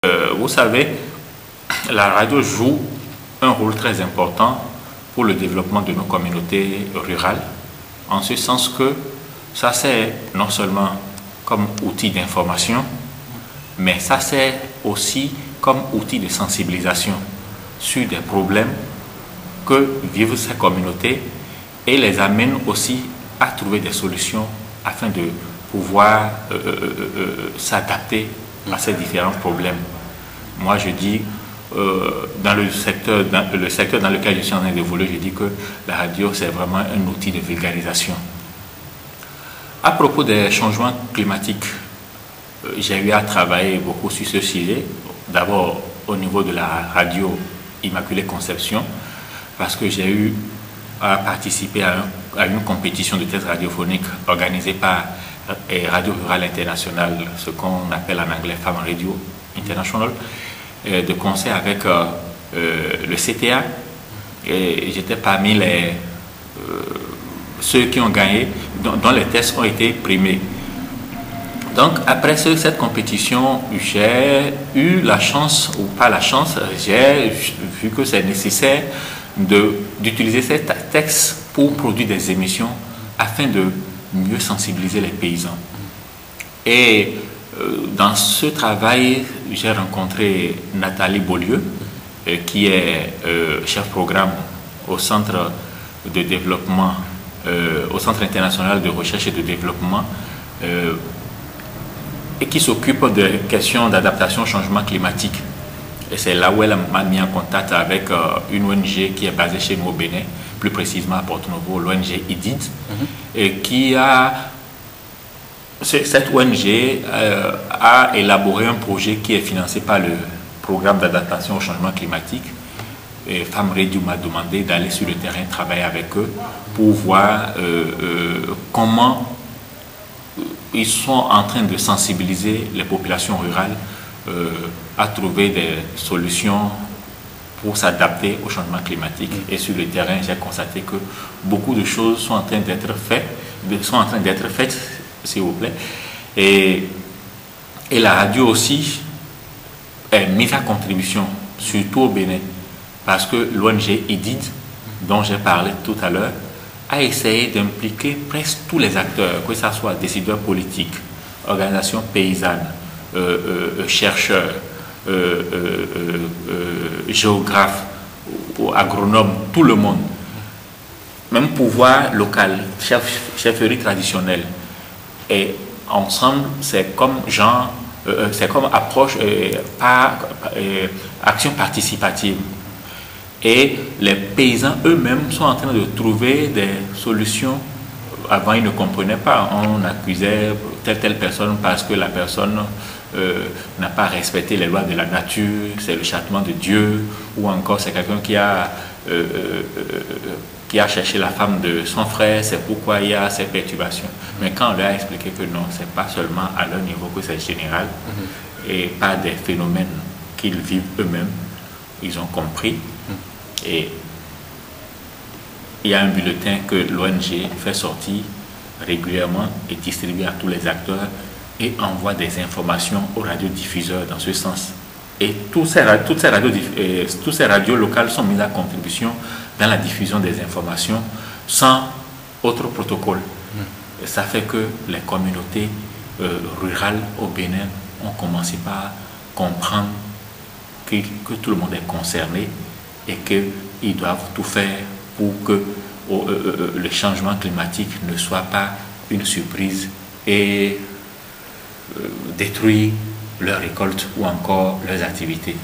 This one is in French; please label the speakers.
Speaker 1: Vous savez, la radio joue un rôle très important pour le développement de nos communautés rurales, en ce sens que ça sert non seulement comme outil d'information, mais ça sert aussi comme outil de sensibilisation sur des problèmes que vivent ces communautés et les amène aussi à trouver des solutions afin de pouvoir s'adapter à ces différents problèmes. Moi, je dis, dans le secteur dans lequel je suis en train d'évoluer, je dis que la radio, c'est vraiment un outil de vulgarisation. À propos des changements climatiques, j'ai eu à travailler beaucoup sur ce sujet. D'abord, au niveau de la radio Immaculée Conception, parce que j'ai eu à participer à une compétition de thèse radiophonique organisée par Radio Rurale Internationale, ce qu'on appelle en anglais Farm Radio International, de concert avec le CTA, et j'étais parmi ceux qui ont gagné, dont les tests ont été primés. Donc après cette compétition, j'ai eu la chance, ou pas la chance, j'ai vu que c'est nécessaire d'utiliser ces textes pour produire des émissions afin de mieux sensibiliser les paysans. Et dans ce travail, j'ai rencontré Nathalie Beaulieu, qui est chef programme au Centre de développement, au Centre international de recherche et de développement, et qui s'occupe des questions d'adaptation au changement climatique. Et c'est là où elle m'a mis en contact avec une ONG qui est basée chez nous au Bénin, plus précisément à Porto Novo, l'ONG IDID, et qui a... Cette ONG a élaboré un projet qui est financé par le programme d'adaptation au changement climatique. Et Femme Radio m'a demandé d'aller sur le terrain travailler avec eux pour voir comment ils sont en train de sensibiliser les populations rurales à trouver des solutions pour s'adapter au changement climatique. Et sur le terrain, j'ai constaté que beaucoup de choses sont en train d'être faites, s'il vous plaît. Et la radio aussi est mise à contribution, surtout au Bénin, parce que l'ONG IDID, dont j'ai parlé tout à l'heure, a essayé d'impliquer presque tous les acteurs, que ce soit décideurs politiques, organisations paysannes, chercheurs, géographes, agronomes, tout le monde, même pouvoir local, chefferie traditionnelle. Et ensemble, c'est comme approche par action participative. Et les paysans eux-mêmes sont en train de trouver des solutions. Avant, ils ne comprenaient pas. On accusait telle personne parce que la personne n'a pas respecté les lois de la nature, c'est le châtiment de Dieu, ou encore c'est quelqu'un qui a cherché la femme de son frère, c'est pourquoi il y a ces perturbations. Mais quand on leur a expliqué que non, c'est pas seulement à leur niveau que c'est général, et pas des phénomènes qu'ils vivent eux-mêmes, ils ont compris. Et il y a un bulletin que l'ONG fait sortir régulièrement et distribue à tous les acteurs et envoie des informations aux radiodiffuseurs dans ce sens. Et toutes ces radios locales sont mises à contribution dans la diffusion des informations sans autre protocole. Et ça fait que les communautés rurales au Bénin ont commencé par comprendre que tout le monde est concerné et qu'ils doivent tout faire pour que le changement climatique ne soit pas une surprise et détruire leurs récoltes ou encore leurs activités.